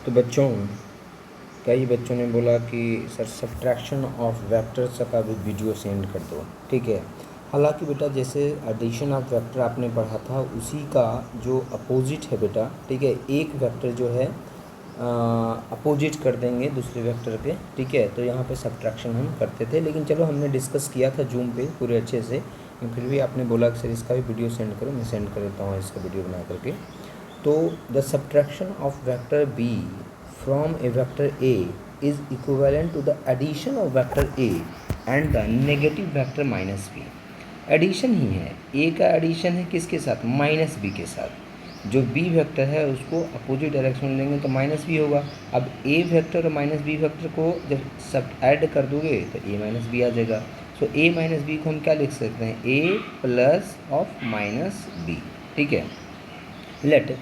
तो बच्चों, कई बच्चों ने बोला कि सर सब्ट्रैक्शन ऑफ वेक्टर्स का भी वीडियो सेंड कर दो, ठीक है। हालांकि बेटा जैसे एडिशन ऑफ वेक्टर आपने पढ़ा था उसी का जो अपोजिट है बेटा, ठीक है, एक वेक्टर जो है अपोजिट कर देंगे दूसरे वेक्टर के, ठीक है। तो यहाँ पे सब्ट्रैक्शन हम करते थे, लेकिन चलो हमने डिस्कस किया था जूम पे पूरे अच्छे से, लेकिन फिर भी आपने बोला कि सर इसका भी वीडियो सेंड करो, मैं सेंड कर देता हूँ इसका वीडियो बना करके। तो the subtraction of vector B from a vector A is equivalent to the addition of vector A and the negative vector minus B। Addition ही है, A का एडिशन है किसके साथ, माइनस बी के साथ। जो B वेक्टर है उसको अपोजिट डायरेक्शन में लेंगे तो माइनस बी होगा। अब A वेक्टर और माइनस बी वेक्टर को जब सब ऐड कर दोगे तो A माइनस बी आ जाएगा। सो A माइनस बी को हम क्या लिख सकते हैं, A plus of minus B, ठीक है। Let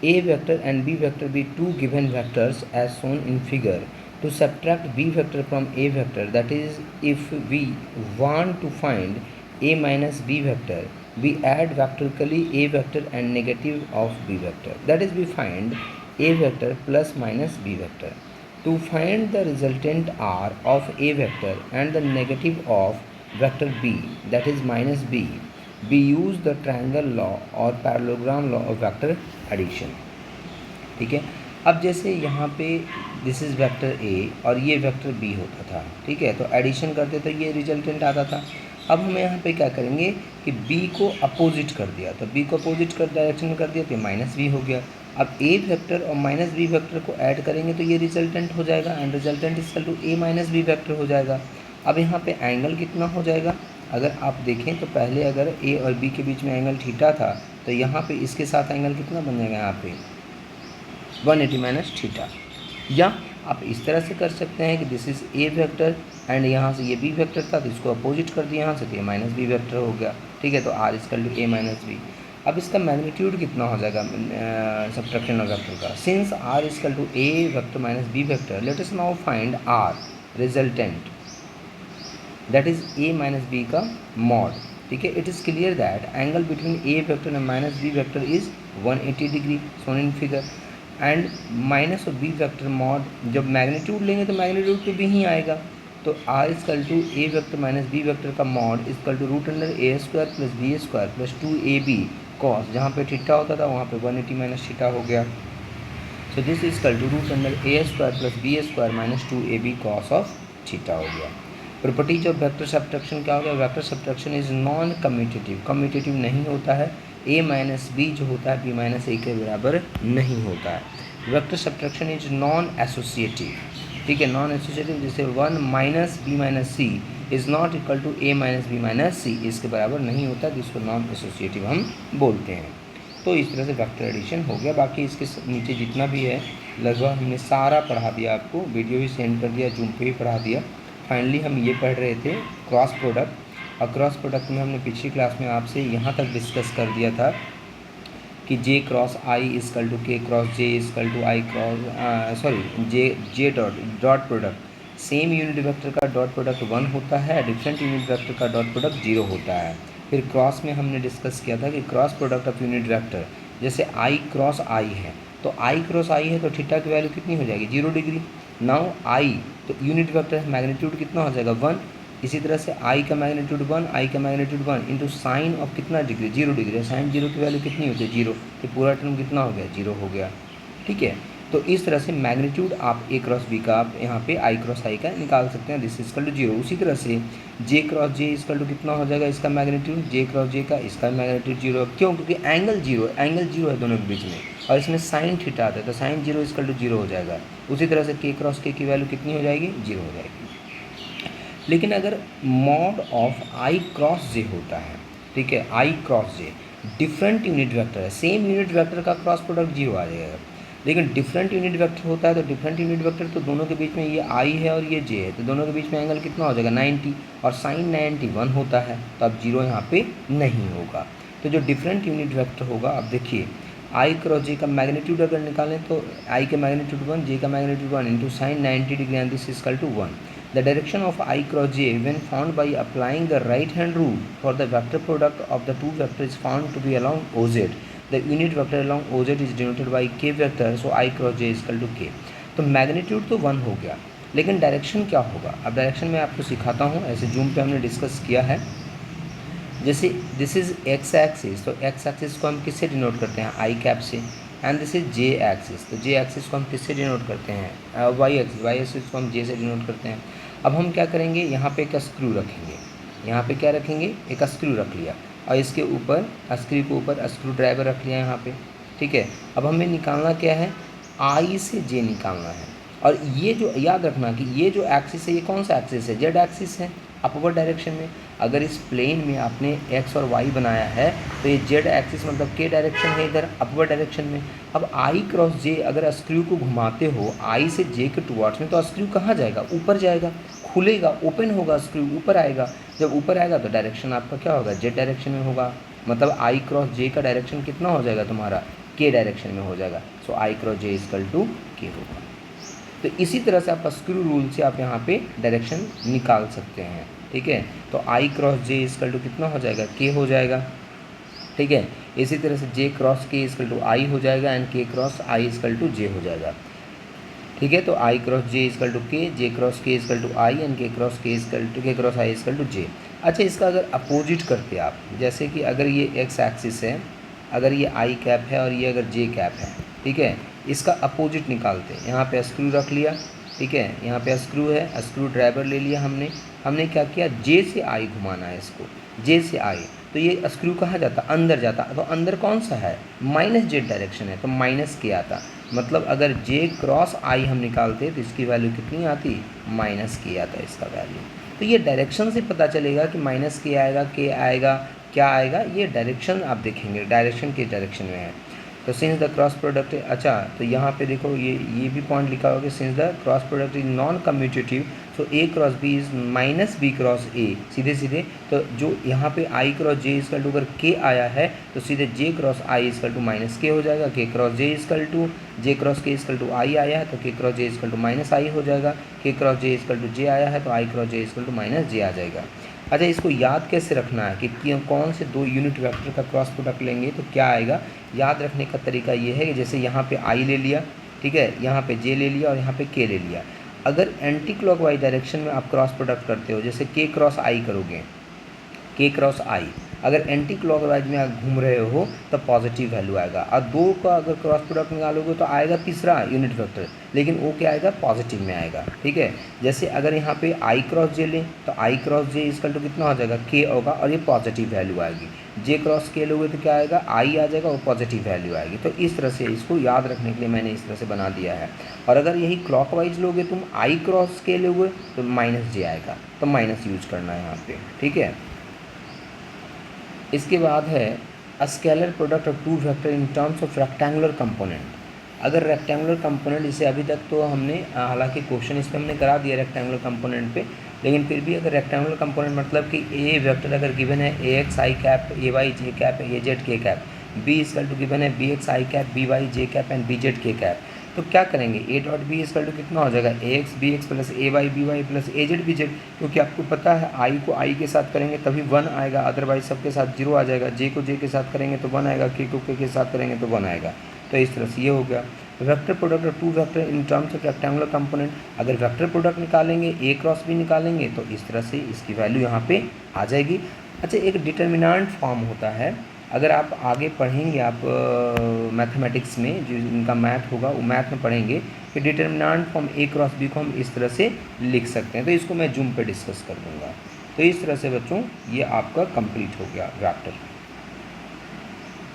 A vector and B vector be two given vectors as shown in figure. To subtract B vector from A vector, that is, if we want to find A minus B vector, we add vectorically A vector and negative of B vector. That is, we find A vector plus minus B vector. To find the resultant R of A vector and the negative of vector B, that is minus B, we use the triangle law और parallelogram law of vector addition, ठीक है। अब जैसे यहाँ पे this is vector A और ये vector B होता था, ठीक है, तो एडिशन करते तो ये रिजल्टेंट आता था। अब हम यहाँ पे क्या करेंगे कि बी को अपोजिट कर दिया, तो बी को अपोजिट कर डायरेक्शन में कर दिया तो माइनस बी हो गया। अब ए वेक्टर और माइनस बी वेक्टर को ऐड करेंगे तो ये रिजल्टेंट हो जाएगा, and resultant equal to A minus B vector हो जाएगा। अब यहाँ पे एंगल कितना हो जाएगा, अगर आप देखें तो पहले अगर ए और बी के बीच में एंगल थीटा था, तो यहाँ पे इसके साथ एंगल कितना बन जाएगा, यहाँ पे 180 माइनस थीटा। या आप इस तरह से कर सकते हैं कि this is a vector and यहाँ से ये बी वेक्टर था तो इसको अपोजिट कर दिया यहाँ से, तो ये माइनस बी वेक्टर हो गया, ठीक है। तो R equal to A minus B. अब इसका मैग्नीट्यूड कितना हो जाएगा सब्ट्रैक्शन ऑफ वेक्टर का, since R equal to A vector minus B vector, let us now find R resultant, that is A minus B का मॉड, ठीक है। It is clear that angle between A vector and minus B vector is 180 degree shown in figure, and minus of B vector mod, जब magnitude लेंगे तो magnitude तो भी ही आएगा, तो R equal to A vector minus B vector का mod equal to root under A square plus B square plus 2ab cos, जहाँ पे थीटा होता था वहाँ पे 180 माइनस थीटा हो गया। So this is equal to root under A square plus B square minus 2ab cos of theta हो गया। प्रॉपर्टीज ऑफ वेक्टर सब्ट्रैक्शन क्या हो गया, vector subtraction is non commutative, commutative नहीं होता है, a माइनस बी जो होता है b माइनस ए के बराबर नहीं होता है। Vector subtraction is non associative, ठीक है, नॉन एसोसिएटिव, जैसे 1 minus B minus C is not equal to A minus B minus C, इसके बराबर नहीं होता, जिसको नॉन एसोसिएटिव हम बोलते हैं। तो इस तरह से वेक्टर एडिशन हो गया। बाकी इसके नीचे जितना भी है लगभग हमने सारा पढ़ा दिया, आपको वीडियो भी सेंड कर दिया, जूम पे भी पढ़ा दिया। फाइनली हम ये पढ़ रहे थे क्रॉस प्रोडक्ट, और क्रॉस प्रोडक्ट में हमने पिछली क्लास में आपसे यहाँ तक डिस्कस कर दिया था कि j cross I is equal to k cross J is equal to i cross j dot product, same unit vector का डॉट प्रोडक्ट 1 होता है, डिफरेंट यूनिट वेक्टर का डॉट प्रोडक्ट 0 होता है। फिर क्रॉस में हमने डिस्कस किया था कि cross product of unit vector, जैसे आई क्रॉस आई है तो आई क्रॉस आई है तो थीटा की वैल्यू कितनी हो जाएगी, 0 डिग्री। नाउ आई तो यूनिट वेक्टर मैग्नीट्यूड कितना हो जाएगा, 1। इसी तरह से आई का मैग्नीट्यूड 1, आई का मैग्नीट्यूड 1 इंटू साइन ऑफ कितना डिग्री, 0 डिग्री, साइन 0 की वैल्यू कितनी होती है, 0, तो पूरा टर्म कितना हो गया, 0 हो गया, ठीक है। तो इस तरह से मैग्नीट्यूड आप ए क्रॉस बी का आप यहाँ पे आई क्रॉस आई का निकाल सकते हैं, दिस इजकल टू 0। उसी तरह से जे क्रॉस जे इजकल टू कितना हो जाएगा, इसका मैग्नीट्यूड, जे क्रॉस जे का इसका मैग्नीट्यूड 0, क्यों, क्योंकि एंगल 0 है दोनों के बीच में, और इसमें साइन थीटा आता है तो साइन 0 इजकल टू 0 हो जाएगा। उसी तरह से के क्रॉस के की वैल्यू कितनी हो जाएगी, 0 हो जाएगी। लेकिन अगर मॉड ऑफ आई क्रॉस जे होता है, ठीक है, आई क्रॉस जे डिफरेंट यूनिट वेक्टर है, सेम यूनिट वेक्टर का क्रॉस प्रोडक्ट 0 आ जाएगा, लेकिन डिफरेंट यूनिट वेक्टर होता है तो डिफरेंट यूनिट वेक्टर तो दोनों के बीच में ये आई है और ये जे है, तो दोनों के बीच में एंगल कितना हो जाएगा, 90, और साइन 91 होता है, तो अब 0 यहाँ पे नहीं होगा। तो जो डिफरेंट यूनिट वेक्टर होगा, अब देखिए आई क्रॉस जे का मैग्नीट्यूड अगर निकालें तो आई का मैग्नीट्यूड 1, जे का magnitude 1 into sine 90 degree and this is equal to 1। The direction of I cross J when found by applying the right hand rule for the vector product of the two vectors is found to be along OZ. The unit vector along O Z is denoted by K vector, so I cross J is equal to K. तो magnitude तो 1 हो गया, लेकिन direction क्या होगा? अब direction मैं आपको सिखाता हूँ, ऐसे जूम पे हमने डिस्कस किया है। जैसे दिस इज एक्स एक्सिस, तो एक्स एक्सिस को हम किससे डिनोट करते हैं? आई कैप से। And this is J axis, तो जे एक्सिस को हम किससे डिनोट करते हैं? वाई एक्सिस, वाई एक्सिस को हम जे से डिनोट करते हैं। अब हम क्या करेंगे, यहाँ पे एक स्क्रू रखेंगे, यहाँ पे क्या रखेंगे? एक स्क्रू रख लिया, और इसके ऊपर स्क्रू के ऊपर स्क्रू ड्राइवर रख लिया यहाँ पे, ठीक है। अब हमें निकालना क्या है? आई से जे निकालना है। और ये जो याद रखना कि ये जो एक्सिस है, ये कौन सा एक्सिस है? जेड एक्सिस है, अपवर्ड डायरेक्शन में। अगर इस प्लेन में आपने एक्स और वाई बनाया है तो ये जेड एक्सिस मतलब के डायरेक्शन है, इधर अपवर्ड डायरेक्शन में। अब आई क्रॉस जे अगर स्क्रू को घुमाते हो आई से जे के टुवर्ड्स में, तो स्क्रू कहाँ जाएगा? ऊपर जाएगा, खुलेगा, ओपन होगा, स्क्रू ऊपर आएगा। जब ऊपर आएगा तो डायरेक्शन आपका क्या होगा? जेड डायरेक्शन में होगा। मतलब आई क्रॉस जे का डायरेक्शन कितना हो जाएगा तुम्हारा? के डायरेक्शन में हो जाएगा। सो I cross J is equal to के होगा। तो इसी तरह से आप स्क्रू रूल से आप यहाँ पे डायरेक्शन निकाल सकते हैं, ठीक है। तो I cross J is equal to कितना हो जाएगा? के हो जाएगा, ठीक है। इसी तरह से जे क्रॉस के इजकल टू आई हो जाएगा, एंड के क्रॉस आई इजकल टू जे हो जाएगा, ठीक है। तो I cross J is equal to के, जे cross K is equal to I, and के cross K is equal to k cross I is equal to जे। अच्छा, इसका अगर अपोजिट करते आप, जैसे कि अगर ये एक्स एक्सिस है, अगर ये आई कैप है और ये अगर जे कैप है, ठीक है, इसका अपोजिट निकालते हैं। यहाँ पे स्क्रू रख लिया, ठीक है, यहाँ पे स्क्रू है, स्क्रू ड्राइवर ले लिया हमने क्या किया? जे से आई घुमाना है इसको, जे से आई। तो ये स्क्रू कहाँ जाता? अंदर जाता। तो अंदर कौन सा है? माइनस जेड डायरेक्शन है, तो माइनस के आता। मतलब अगर जे क्रॉस आई हम निकालते तो इसकी वैल्यू कितनी आती? माइनस के आता इसका वैल्यू। तो ये डायरेक्शन से पता चलेगा कि माइनस के आएगा, के आएगा, क्या आएगा, ये डायरेक्शन आप देखेंगे, डायरेक्शन किस डायरेक्शन में है। तो सिंस द क्रॉस प्रोडक्ट, अच्छा तो यहाँ पे देखो ये भी पॉइंट लिखा होगा, since the cross product is non commutative, so A cross B is minus B cross A. सीधे सीधे तो जो यहाँ पे I cross J is equal to अगर के आया है तो सीधे J cross I is equal to minus K हो जाएगा, K cross J is equal to J cross K is equal to I आया है तो K cross J is equal to minus I हो जाएगा, K cross J is equal to J आया है तो I cross J is equal to minus J आ जाएगा। अच्छा, इसको याद कैसे रखना है कि कौन से दो यूनिट वेक्टर का क्रॉस प्रोडक्ट लेंगे तो क्या आएगा? याद रखने का तरीका ये है कि जैसे यहाँ पे आई ले लिया, ठीक है, यहाँ पे जे ले लिया और यहाँ पे के ले लिया। अगर एंटी क्लॉकवाइज डायरेक्शन में आप क्रॉस प्रोडक्ट करते हो, जैसे के क्रॉस आई करोगे, के क्रॉस आई, अगर एंटी क्लॉकवाइज में आप घूम रहे हो तो पॉजिटिव वैल्यू आएगा। और दो का अगर क्रॉस प्रोडक्ट निकालोगे तो आएगा तीसरा यूनिट वेक्टर, लेकिन वो क्या आएगा? पॉजिटिव में आएगा, ठीक है। जैसे अगर यहाँ पे आई क्रॉस जे लें तो आई क्रॉस जे इसका तो कितना हो जाएगा? के होगा और ये पॉजिटिव वैल्यू आएगी। जे क्रॉस के लोगे तो क्या आएगा? आई आ जाएगा और पॉजिटिव वैल्यू आएगी। तो इस तरह से इसको याद रखने के लिए मैंने इस तरह से बना दिया है। और अगर यही क्लॉकवाइज लोगे तुम, आई क्रॉस के लोगे तो माइनस जे आएगा, तो माइनस यूज करना है यहाँ पे, ठीक है। इसके बाद है a scalar product of two vector in terms of rectangular component. अगर रेक्टेंगुलर कंपोनेंट, इसे अभी तक तो हमने हालांकि क्वेश्चन इस पर हमने करा दिया रेक्टेंगुलर कंपोनेंट पे, लेकिन फिर भी अगर रेक्टेंगुलर कंपोनेंट मतलब कि ए वेक्टर अगर गिवन है A X I cap, A Y J cap, A Z K cap, B is equal to given है B X I cap, B Y J cap and B Z K cap, तो क्या करेंगे? A dot B is equal to कितना हो जाएगा? A X B X plus A Y B Y plus A Z B Z. क्योंकि आपको पता है आई को आई के साथ करेंगे तभी 1 आएगा, अदरवाइज सबके साथ 0 आ जाएगा। जे को जे के साथ करेंगे तो 1 आएगा, के को के साथ करेंगे तो 1 आएगा। तो इस तरह से ये हो गया vector product of two vector in terms of rectangular component. अगर वेक्टर प्रोडक्ट निकालेंगे, ए क्रॉस भी निकालेंगे, तो इस तरह से इसकी वैल्यू यहाँ पे आ जाएगी। अच्छा, एक डिटर्मिनेंट फॉर्म होता है, अगर आप आगे पढ़ेंगे आप मैथमेटिक्स में जो इनका मैथ होगा वो मैथ में पढ़ेंगे कि डिटर्मिनेंट फॉर्म ए क्रॉस बी को हम इस तरह से लिख सकते हैं। तो इसको मैं जूम पे डिस्कस कर दूँगा। तो इस तरह से बच्चों ये आपका कंप्लीट हो गया वेक्टर।